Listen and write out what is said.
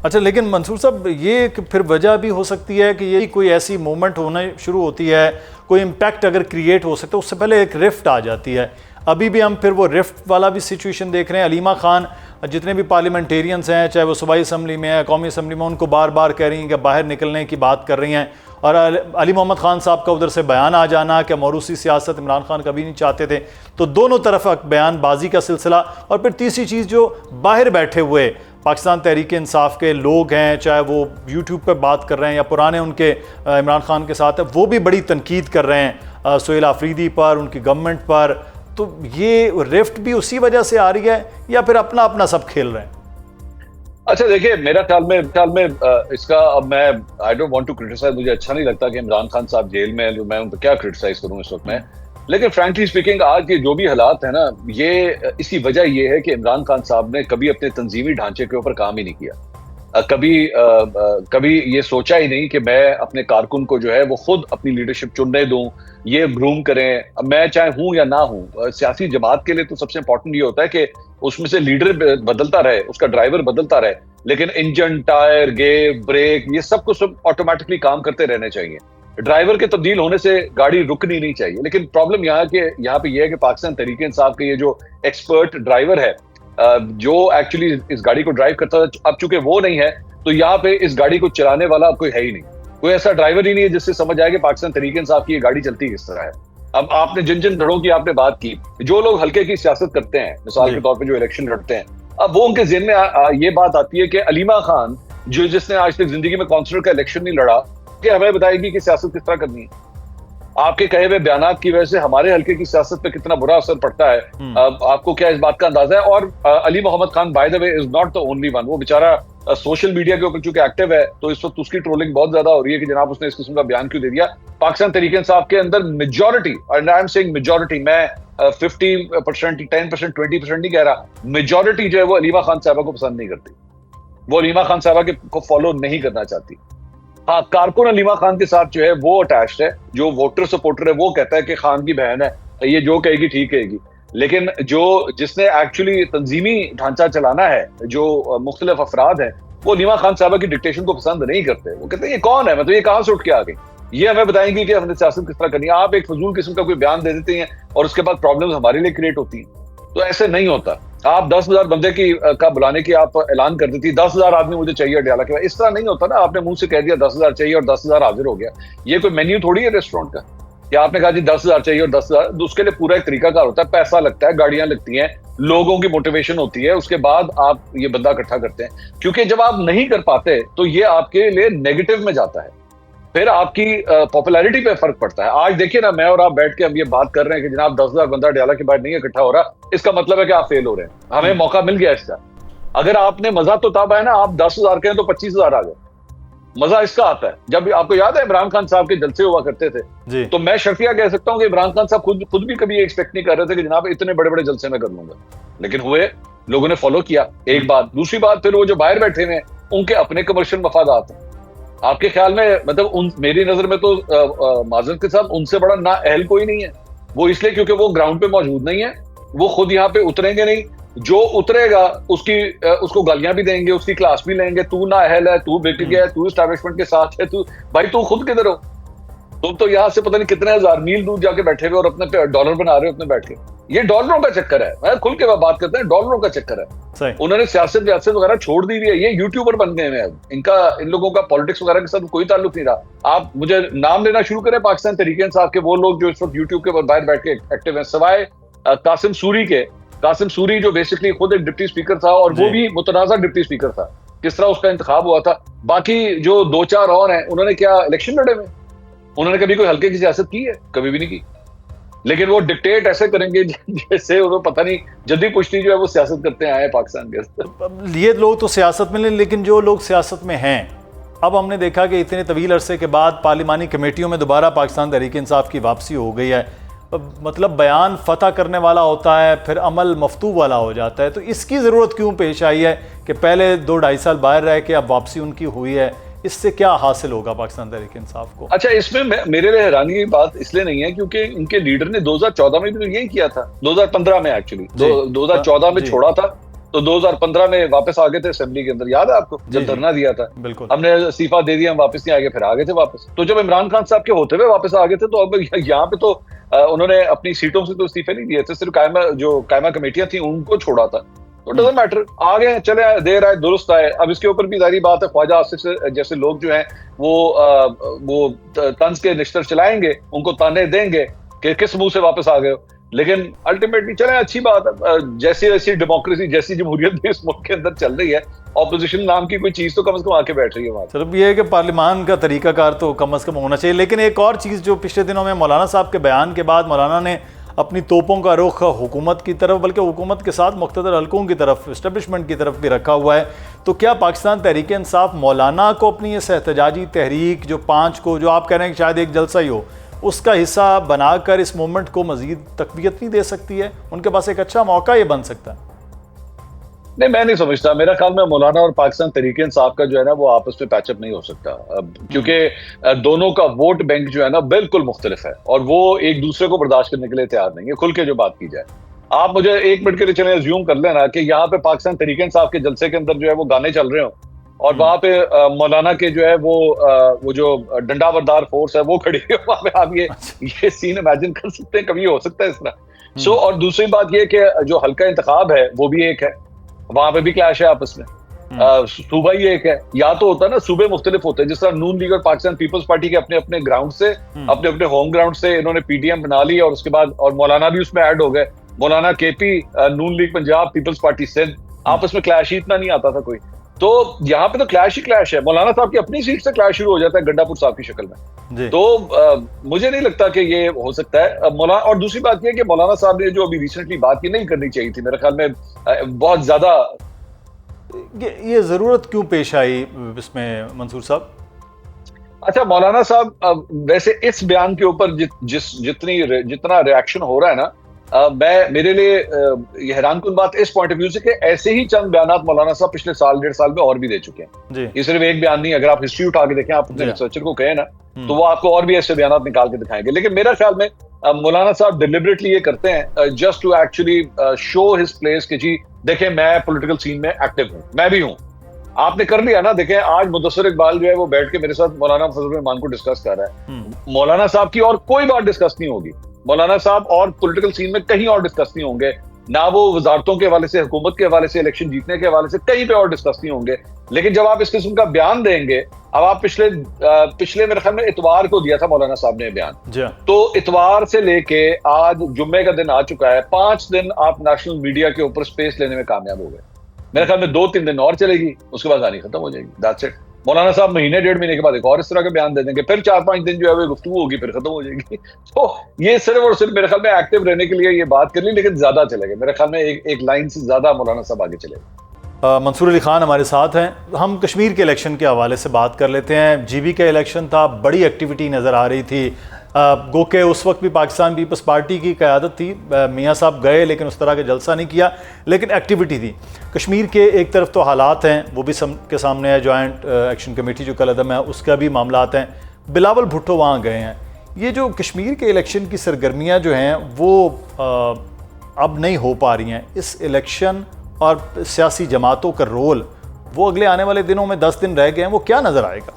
अच्छा, लेकिन मंसूर साहब ये फिर वजह भी हो सकती है कि ये कोई ऐसी मोमेंट होना शुरू होती है, कोई इम्पैक्ट अगर क्रिएट हो सकता है, उससे पहले एक रिफ्ट आ जाती है। अभी भी हम फिर वो रिफ्ट वाला भी सिचुएशन देख रहे हैं। अलीमा खान जितने भी पार्लियामेंटेरियंस हैं, चाहे वो सूबाई असम्बली में है, कौमी असम्बली में, उनको बार बार कह रही हैं कि बाहर निकलने की बात कर रही हैं। और अली मोहम्मद खान साहब का उधर से बयान आ जाना कि मौरूसी सियासत इमरान खान कभी नहीं चाहते थे। तो दोनों तरफ बयानबाजी का सिलसिला। और फिर तीसरी चीज़, जो बाहर बैठे हुए पाकिस्तान तहरीक इंसाफ के लोग हैं, चाहे वो यूट्यूब पर बात कर रहे हैं या पुराने उनके इमरान खान के साथ है, वो भी बड़ी तनकीद कर रहे हैं सुहेल आफरीदी पर, उनकी गवर्नमेंट पर। तो ये रिफ्ट भी उसी वजह से आ रही है या फिर अपना अपना सब खेल रहे हैं? अच्छा देखिए, मेरा ख्याल में इसका, अब मैं I don't want to criticise, मुझे अच्छा नहीं लगता कि इमरान खान साहब जेल में है, मैं उन पर क्या क्रिटिसाइज करूं इस वक्त में। लेकिन फ्रैंकली स्पीकिंग, आज के जो भी हालात है ना, ये इसकी वजह ये है कि इमरान खान साहब ने कभी अपने तंजीमी ढांचे के ऊपर काम ही नहीं किया। कभी ये सोचा ही नहीं कि मैं अपने कारकुन को जो है वो खुद अपनी लीडरशिप चुनने दूं, ये ग्रूम करें। मैं चाहे हूं या ना हूं, सियासी जमात के लिए तो सबसे इंपॉर्टेंट ये होता है कि उसमें से लीडर बदलता रहे, उसका ड्राइवर बदलता रहे, लेकिन इंजन, टायर, गेयर, ब्रेक, ये सब कुछ ऑटोमेटिकली काम करते रहने चाहिए। ड्राइवर के तब्दील होने से गाड़ी रुकनी नहीं चाहिए। लेकिन प्रॉब्लम यहाँ पे ये है कि पाकिस्तान तहरीक इंसाफ के ये जो एक्सपर्ट ड्राइवर है, जो एक्चुअली इस गाड़ी को ड्राइव करता था, अब चूंकि वो नहीं है, तो यहाँ पे इस गाड़ी को चलाने वाला अब कोई है ही नहीं। कोई ऐसा ड्राइवर ही नहीं है जिससे समझ आए कि पाकिस्तान तहरीक इंसाफ की ये गाड़ी चलती किस तरह है। अब आपने जिन जिन धड़ों की आपने बात की, जो लोग हल्के की सियासत करते हैं, मिसाल के तौर पर जो इलेक्शन लड़ते हैं, अब वो उनके ज़हन में ये बात आती है कि अलीमा खान, जिसने आज तक जिंदगी में काउंसिलर का इलेक्शन नहीं लड़ा, कि हमें बताएगी कि सियासत किस तरह करनी है। आपके कहे हुए बयानात की वजह से हमारे हल्के की सियासत पे कितना बुरा असर पड़ता है, आपको क्या इस बात का अंदाजा है? और Ali Mohammad Khan by the way is not the only one. वो बेचारा सोशल मीडिया के ऊपर चूंकि एक्टिव है, तो इस वक्त उसकी ट्रोलिंग बहुत ज्यादा हो रही है कि जनाब उसने इस किस्म का बयान क्यों दे दिया। पाकिस्तान तहरीक इंसाफ के अंदर मेजॉरिटी, और आई एम सेइंग मेजॉरिटी, मैं 50%, 10%, 20% नहीं कह रहा, मेजॉरिटी जो है वो अलीमा खान साहबा को पसंद नहीं करती, वो अलीमा खान साहबा को फॉलो नहीं करना चाहती। हाँ, कारकुन अलीमा खान के साथ जो है वो अटैच्ड है, जो वोटर सपोर्टर है, वो कहता है कि खान की बहन है, ये जो कहेगी ठीक कहेगी। लेकिन जिसने एक्चुअली तंजीमी ढांचा चलाना है, जो मुख्तलिफ अफराद हैं, वो अलीमा खान साहबा की डिक्टेशन को पसंद नहीं करते। वो कहते हैं ये कौन है, मतलब ये कहाँ से उठ के आ गई, ये हमें बताएंगी कि हमने सियासत किस तरह करनी है। आप एक फजूल किस्म का कोई बयान दे देते हैं और उसके बाद प्रॉब्लम्स हमारे लिए क्रिएट होती हैं। तो ऐसे नहीं होता। आप 10,000 बंदे का बुलाने की आप ऐलान कर देती, 10,000 आदमी मुझे चाहिए अडयाला के बाद, इस तरह नहीं होता ना। आपने मुंह से कह दिया 10,000 चाहिए और 10,000 हाजिर हो गया। ये कोई मेन्यू थोड़ी है रेस्टोरेंट का कि आपने कहा जी 10,000 चाहिए और 10,000। तो उसके लिए पूरा एक तरीकाकार होता है, पैसा लगता है, गाड़ियां लगती हैं, लोगों की मोटिवेशन होती है, उसके बाद आप ये बंदा इकट्ठा करते हैं। क्योंकि जब आप नहीं कर पाते तो ये आपके लिए नेगेटिव में जाता है, फिर आपकी पॉपुलैरिटी पे फर्क पड़ता है। आज देखिए ना, मैं और आप बैठ के हम ये बात कर रहे हैं कि जनाब 10,000 बंदा डयाला के बाद नहीं इकट्ठा हो रहा, इसका मतलब है कि आप फेल हो रहे हैं। हमें मौका मिल गया इसका। अगर आपने मजा तो तब है ना, आप 10,000 कहें तो 25,000 आ गए। मजा इसका आता है जब, आपको याद है इमरान खान साहब के जलसे हुआ करते थे, तो मैं शर्फिया कह सकता हूं कि इमरान खान साहब खुद भी कभी एक्सपेक्ट नहीं कर रहे थे कि जनाब इतने बड़े बड़े जलसे मैं कर लूंगा, लेकिन हुए, लोगों ने फॉलो किया। एक बात। दूसरी बात, फिर वो जो बाहर बैठे हुए उनके अपने कमर्शियल मफादात हैं। आपके ख्याल में, मतलब मेरी नजर में तो माजरत के साथ उनसे बड़ा ना अहल कोई नहीं है। वो इसलिए क्योंकि वो ग्राउंड पे मौजूद नहीं है, वो खुद यहाँ पे उतरेंगे नहीं। जो उतरेगा उसको गालियां भी देंगे, उसकी क्लास भी लेंगे, तू ना अहल है, तू बिक गया है, तू एस्टैब्लिशमेंट के साथ है, तू भाई तू खुद किधर हो? तुम तो यहाँ से पता नहीं कितने हजार मील दूर जाके बैठे हुए और अपने डॉलर बना रहे हो अपने बैठ के। ये डॉलरों का चक्कर है, मैं खुल के बात करते हैं, डॉलरों का चक्कर है। उन्होंने सियासत वगैरह छोड़ दी है, ये यूट्यूबर बन गए हैं। इन लोगों का पॉलिटिक्स वगैरह के साथ कोई ताल्लुक नहीं रहा। आप मुझे नाम लेना शुरू करें पाकिस्तान तहरीक इंसाफ के वो लोग जो इस वक्त यूट्यूब के बाहर बैठ के एक्टिव हैं, सवाए कासिम सूरी के। कासिम सूरी जो बेसिकली खुद एक डिप्टी स्पीकर था, और वो भी मुतनाज़ा डिप्टी स्पीकर था, किस तरह उसका इंतखाब हुआ था। बाकी जो 2-4 और हैं, उन्होंने क्या इलेक्शन लड़े हुए? उन्होंने कभी कोई हल्के की सियासत की है? कभी भी नहीं की। लेकिन वो डिक्टेट ऐसे करेंगे जैसे उन्हें पता नहीं जदी पुश्ती जो है वो सियासत करते आए हैं पाकिस्तान के अंदर। ये लोग तो सियासत में, लेकिन जो लोग सियासत में हैं, अब हमने देखा कि इतने तवील अरसे के बाद पार्लिमानी कमेटियों में दोबारा पाकिस्तान तहरीक इंसाफ की वापसी हो गई है। मतलब बयान फतह करने वाला होता है, फिर अमल मफतू वाला हो जाता है। तो इसकी ज़रूरत क्यों पेश आई है कि पहले 2-2.5 साल बाहर रह के अब वापसी उनकी हुई है? इससे क्या हासिल होगा पाकिस्तान तहरीक इंसाफ को? अच्छा, इसमें मेरे लिए हैरानी की बात इसलिए नहीं है क्योंकि इनके लीडर ने 2014 में भी तो यही किया था, 2015 में एक्चुअली 2014 में छोड़ा था, तो 2015 में वापस आ गए थे असेंबली के अंदर, याद है आपको, जब धरना दिया था। बिल्कुल। हमने इस्तीफा दे दिया, हम वापस नहीं आ गए, फिर आ गए थे वापस। तो जब इमरान खान साहब के होते हुए वापस आ गए थे, तो अब यहाँ पे तो उन्होंने अपनी सीटों से तो इस्तीफे नहीं दिए थे, सिर्फ कायमा कमेटियां थी उनको छोड़ा था। तो डजंट मैटर, आ गए, चले आए, देर आए दुरुस्त आए। अब इसके ऊपर भी जारी बात है, ख्वाजा आसिफ जैसे लोग जो हैं वो तंज के निश्तर चलाएंगे, उनको ताने देंगे कि किस मुंह से वापस आ गए हो। लेकिन अल्टीमेटली चले, अच्छी बात है, जैसी वैसी डेमोक्रेसी, जैसी जमहूरियत भी इस मुल्क के अंदर चल रही है, ऑपोजिशन नाम की कोई चीज तो कम से कम आके बैठ रही है वहां। सिर्फ ये है कि पार्लियामान का तरीकाकार तो कम से कम होना चाहिए। लेकिन एक और चीज़ जो पिछले दिनों में मौलाना साहब के बयान के बाद मौलाना ने अपनी तोपों का रुख हुकूमत की तरफ, बल्कि हुकूमत के साथ मुख्तदर हल्कों की तरफ, इस्टेब्लिशमेंट की तरफ भी रखा हुआ है। तो क्या पाकिस्तान तहरीक इंसाफ मौलाना को अपनी इस एहतजाजी तहरीक जो 5 को, जो आप कह रहे हैं कि शायद एक जलसा ही हो, उसका हिस्सा बनाकर इस मूवमेंट को मजीद तकवीत नहीं दे सकती है? उनके पास एक अच्छा मौका ये बन सकता है। नहीं, मैं नहीं समझता। मेरा ख्याल में मौलाना और पाकिस्तान तहरीक इंसाफ का जो है ना वो आपस में पैचअप नहीं हो सकता, क्योंकि दोनों का वोट बैंक जो है ना बिल्कुल मुख्तलिफ है, और वो एक दूसरे को बर्दाश्त करने के लिए तैयार नहीं है। खुल के जो बात की जाए, आप मुझे 1 मिनट के लिए चले अज्यूम कर लेना कि यहाँ पे पाकिस्तान तहरीक इंसाफ के जलसे के अंदर जो है वो गाने चल रहे हो, और वहां पे मौलाना के जो है वो जो डंडा बरदार फोर्स है वो खड़ी है वहां पे। आप ये सीन इमेजिन कर सकते हैं, कभी हो सकता है इस तरह। और दूसरी बात ये कि जो हल्का इंतखाब है वो भी एक है, वहां पे भी क्लैश है आपस में। सूबा ही एक है, या तो होता है ना, सूबे मुख्तलिफ होते हैं, जिस तरह नून लीग और पाकिस्तान पीपल्स पार्टी के अपने अपने ग्राउंड से, अपने अपने होम ग्राउंड से इन्होंने पीडीएम बना ली, और उसके बाद और मौलाना भी उसमें ऐड हो गए। मौलाना केपी, नून लीग पंजाब, पीपल्स पार्टी सिंध, आपस में क्लैश ही इतना नहीं आता था कोई। तो यहाँ पे तो क्लैश ही क्लैश है। मौलाना साहब की अपनी सीट से क्लैश शुरू हो जाता है गंडापुर साहब की शक्ल में। तो मुझे नहीं लगता कि ये हो सकता है मौलाना। और दूसरी बात ये कि मौलाना साहब ने जो अभी रिसेंटली बात की, नहीं करनी चाहिए थी मेरे ख्याल में, बहुत ज्यादा। ये जरूरत क्यों पेश आई इसमें मंसूर साहब? अच्छा, मौलाना साहब वैसे इस बयान के ऊपर जितना रिएक्शन हो रहा है ना, मेरे लिए ये हैरानकुन बात इस पॉइंट ऑफ व्यू से कि ऐसे ही चंद बयान मौलाना साहब पिछले साल 1.5 साल में और भी दे चुके हैं। ये सिर्फ एक बयान नहीं, अगर आप हिस्ट्री उठा के देखें, आप अपने रिसर्चर को कहें ना, तो वो आपको और भी ऐसे बयान निकाल के दिखाएंगे। लेकिन मेरा ख्याल में मौलाना साहब डिलिबरेटली ये करते हैं just to actually show his place कि जी देखें, मैं पॉलिटिकल सीन में एक्टिव हूँ, मैं भी हूँ। आपने कर लिया ना। देखें, आज मुदस्सिर इकबाल जो है वो बैठ के मेरे साथ मौलाना फजल रहमान को डिस्कस कर रहा है। मौलाना साहब की और कोई बात डिस्कस नहीं होगी, मौलाना साहब और पॉलिटिकल सीन में कहीं और डिस्कस नहीं होंगे, ना वो वजारतों के हवाले से, हुकूमत के हवाले से, इलेक्शन जीतने के हवाले से कहीं पे और डिस्कस नहीं होंगे। लेकिन जब आप इस किस्म का बयान देंगे, अब आप पिछले मेरे ख्याल में इतवार को दिया था मौलाना साहब ने बयान, तो इतवार से लेके आज जुम्मे का दिन आ चुका है, 5 दिन आप नेशनल मीडिया के ऊपर स्पेस लेने में कामयाब हो गए। मेरे ख्याल में 2-3 दिन और चलेगी, उसके बाद गानी खत्म हो जाएगी, दैट्स इट। मौलाना साहब महीने 1.5 महीने के बाद एक और इस तरह के बयान दे देंगे, फिर 4-5 दिन जो है वो गुफ्तगू होगी, फिर खत्म हो जाएगी। तो ये सिर्फ और सिर्फ मेरे ख्याल में एक्टिव रहने के लिए ये बात कर ली, लेकिन ज्यादा चलेगा मेरे ख्याल में, एक लाइन से ज्यादा मौलाना साहब आगे चलेगा। मंसूर अली खान हमारे साथ हैं। हम कश्मीर के इलेक्शन के हवाले से बात कर लेते हैं। जीबी का इलेक्शन था, बड़ी एक्टिविटी नज़र आ रही थी। गो के उस वक्त भी पाकिस्तान पीपल्स पार्टी की क़यादत थी, मियाँ साहब गए लेकिन उस तरह का जलसा नहीं किया, लेकिन एक्टिविटी थी। कश्मीर के एक तरफ तो हालात हैं, वो भी के सामने है, जॉइंट एक्शन कमेटी जो कलअदम है उसका भी मामलात हैं। बिलावल भुट्टो वहाँ गए हैं। ये जो कश्मीर के इलेक्शन की सरगर्मियाँ जो हैं वो अब नहीं हो पा रही हैं। इस इलेक्शन और सियासी जमातों का रोल, वो अगले आने वाले दिनों में 10 दिन रह गए हैं, वो क्या नज़र आएगा?